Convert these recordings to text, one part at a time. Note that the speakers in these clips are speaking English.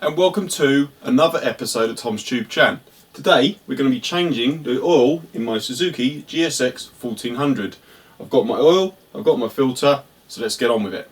and welcome to another episode of Tom's Tube Chan. Today we're going to be changing the oil in my Suzuki GSX1400. I've got my oil, I've got my filter, so let's get on with it.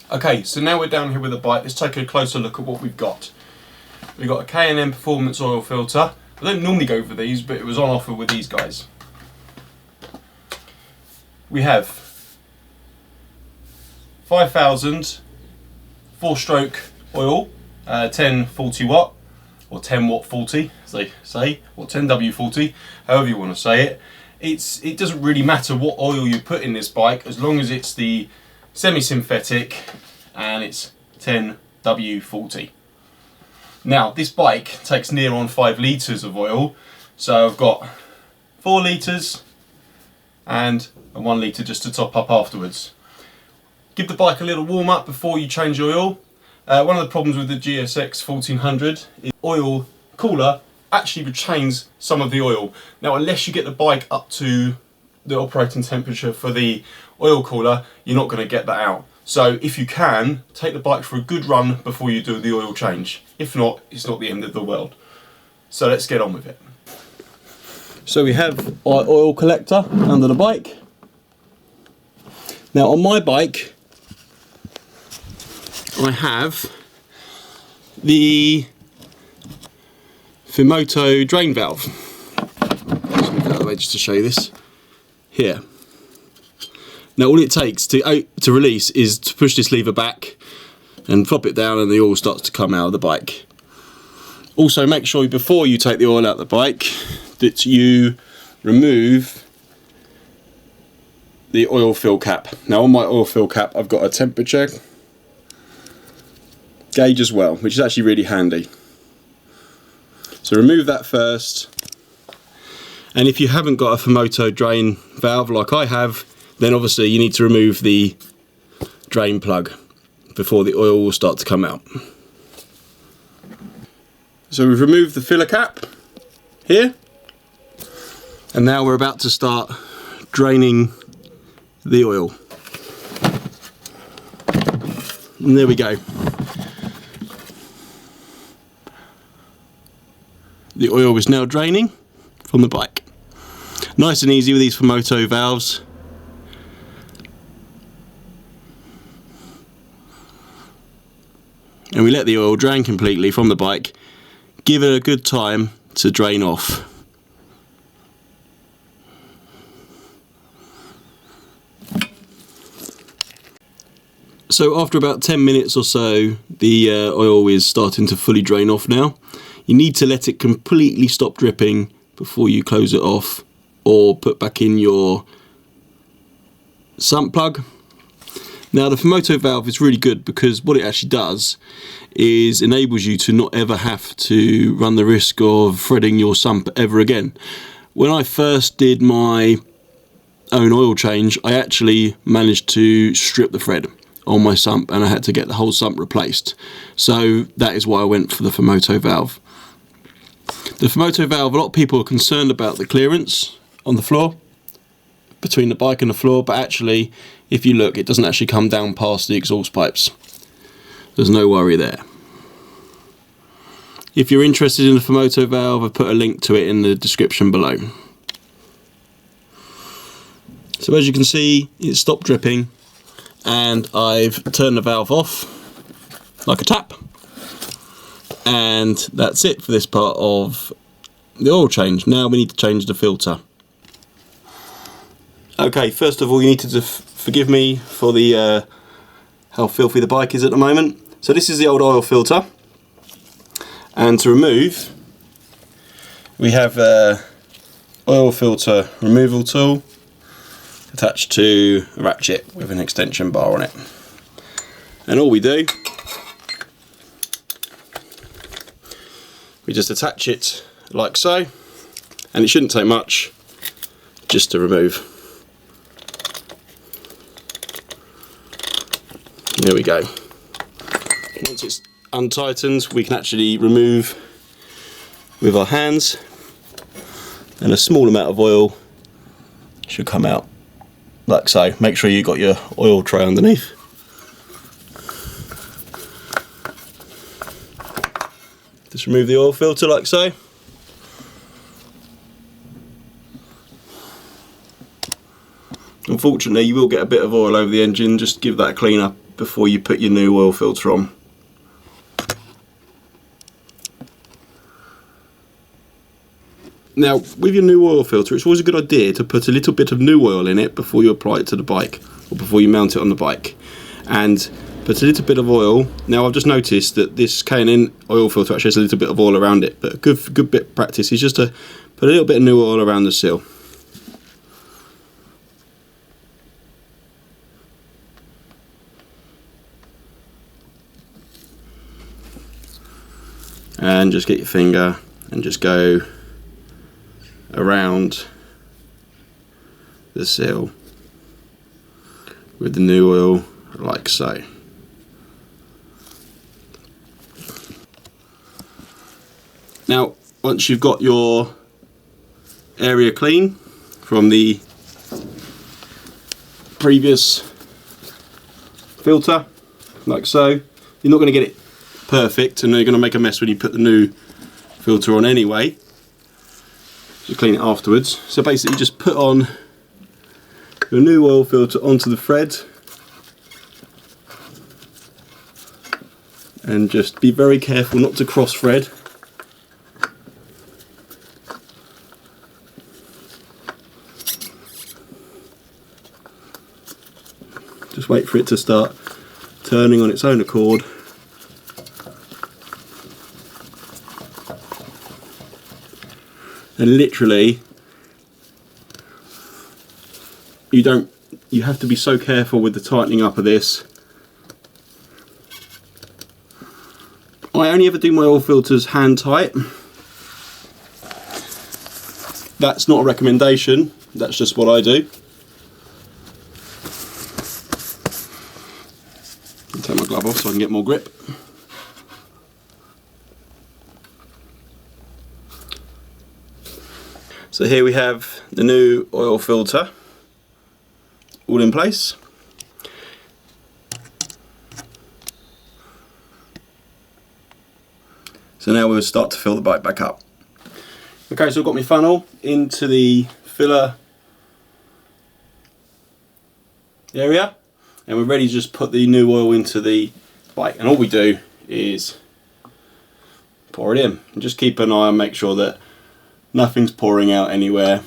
Okay, so now we're down here with the bike. Let's take a closer look at what we've got. We've got a K&M Performance oil filter. I don't normally go for these, but it was on offer with these guys. We have 5000 4-stroke oil, 1040 watt, or 10 watt 40 as they say, or 10W40, however you want to say it. It doesn't really matter what oil you put in this bike as long as it's the semi-synthetic and it's 10W40. Now this bike takes near on 5 litres of oil, so I've got 4 litres and a 1 litre just to top up afterwards. Give the bike a little warm up before you change the oil. One of the problems with the GSX1400 is oil cooler actually retains some of the oil. Now unless you get the bike up to the operating temperature for the oil cooler, you're not going to get that out. So if you can, take the bike for a good run before you do the oil change. If not, it's not the end of the world. So let's get on with it. So we have our oil collector under the bike. Now on my bike I have the Fimoto drain valve. Just move out of the way just to show you this. Here. Now all it takes to release is to push this lever back and flop it down and the oil starts to come out of the bike. Also make sure before you take the oil out of the bike that you remove the oil fill cap. Now on my oil fill cap I've got a temperature gauge as well, which is actually really handy. So remove that first, and if you haven't got a Fimoto drain valve like I have, then obviously you need to remove the drain plug before the oil will start to come out. So we've removed the filler cap here, and now we're about to start draining the oil. And there we go. The oil is now draining from the bike. Nice and easy with these Fimoto valves. And we let the oil drain completely from the bike. Give it a good time to drain off. So after about 10 minutes or so, the oil is starting to fully drain off now. You need to let it completely stop dripping before you close it off or put back in your sump plug. Now the Fimoto valve is really good because what it actually does is enables you to not ever have to run the risk of threading your sump ever again. When I first did my own oil change, I actually managed to strip the thread on my sump and I had to get the whole sump replaced. So that is why I went for the Fimoto valve. The Fimoto valve, a lot of people are concerned about the clearance on the floor, between the bike and the floor, but actually, if you look, it doesn't actually come down past the exhaust pipes. There's no worry there. If you're interested in the Fimoto valve, I've put a link to it in the description below. So as you can see, it's stopped dripping, and I've turned the valve off like a tap. And that's it for this part of the oil change. Now we need to change the filter. Okay, first of all you need to forgive me for the how filthy the bike is at the moment. So this is the old oil filter, and to remove we have a oil filter removal tool attached to a ratchet with an extension bar on it. And all we do, we just attach it like so, and it shouldn't take much just to remove. There we go. Once it's untightened, we can actually remove with our hands, and a small amount of oil should come out like so. Make sure you've got your oil tray underneath. Just remove the oil filter like so. Unfortunately, you will get a bit of oil over the engine. Just give that a clean up before you put your new oil filter on. Now, with your new oil filter, it's always a good idea to put a little bit of new oil in it before you apply it to the bike, or before you mount it on the bike. And put a little bit of oil. Now, I've just noticed that this K&N oil filter actually has a little bit of oil around it, but a good bit of practice is just to put a little bit of new oil around the seal. And just get your finger and just go around the seal with the new oil like so. Now, once you've got your area clean from the previous filter, like so, you're not going to get it perfect, and you're going to make a mess when you put the new filter on anyway. Just clean it afterwards. So basically, just put on your new oil filter onto the thread, and just be very careful not to cross thread. Just wait for it to start turning on its own accord. And literally, you have to be so careful with the tightening up of this. I only ever do my oil filters hand tight. That's not a recommendation, that's just what I do. I'll take my glove off so I can get more grip. So here we have the new oil filter all in place. So now we'll start to fill the bike back up. Okay, so I've got my funnel into the filler area, and we're ready to just put the new oil into the bike. And all we do is pour it in, and just keep an eye and make sure that nothing's pouring out anywhere.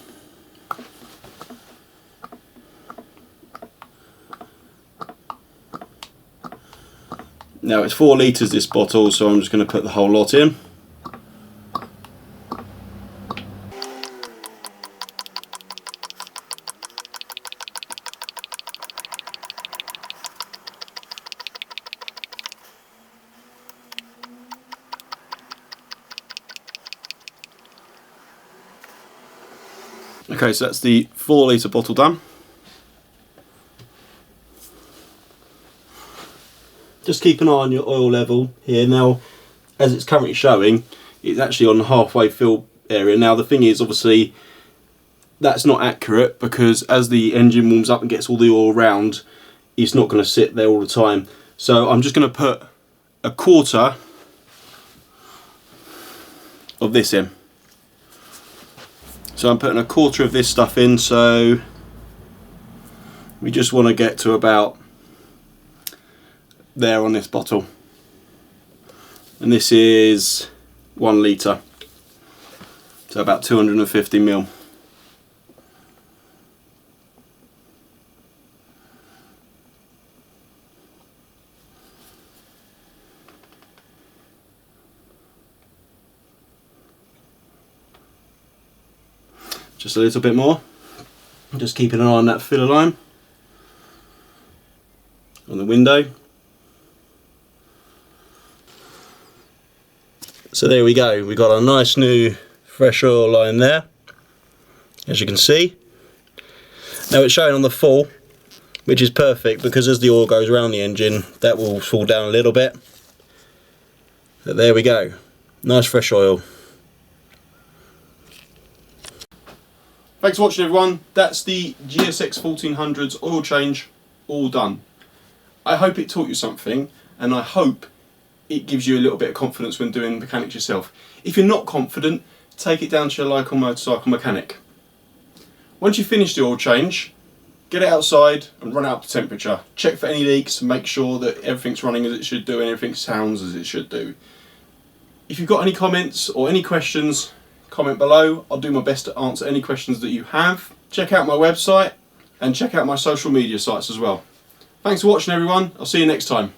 Now it's 4 litres this bottle, so I'm just going to put the whole lot in. Okay, so that's the 4 litre bottle done. Just keep an eye on your oil level here. Now, as it's currently showing, it's actually on the halfway fill area. Now the thing is, obviously, that's not accurate, because as the engine warms up and gets all the oil around, it's not going to sit there all the time. So I'm just going to put a quarter of this in. So I'm putting a quarter of this stuff in, so we just want to get to about there on this bottle. And this is 1 litre, so about 250 ml. Just a little bit more. Just keeping an eye on that filler line on the window. So there we go, we got a nice new fresh oil line there, as you can see. Now it's showing on the full, which is perfect, because as the oil goes around the engine, that will fall down a little bit. But there we go, nice fresh oil. Thanks for watching, everyone. That's the GSX1400's oil change all done. I hope it taught you something, and I hope it gives you a little bit of confidence when doing mechanics yourself. If you're not confident, take it down to your local motorcycle mechanic. Once you finish the oil change, get it outside and run it up to temperature. Check for any leaks, make sure that everything's running as it should do and everything sounds as it should do. If you've got any comments or any questions, comment below. I'll do my best to answer any questions that you have. Check out my website and check out my social media sites as well. Thanks for watching everyone, I'll see you next time.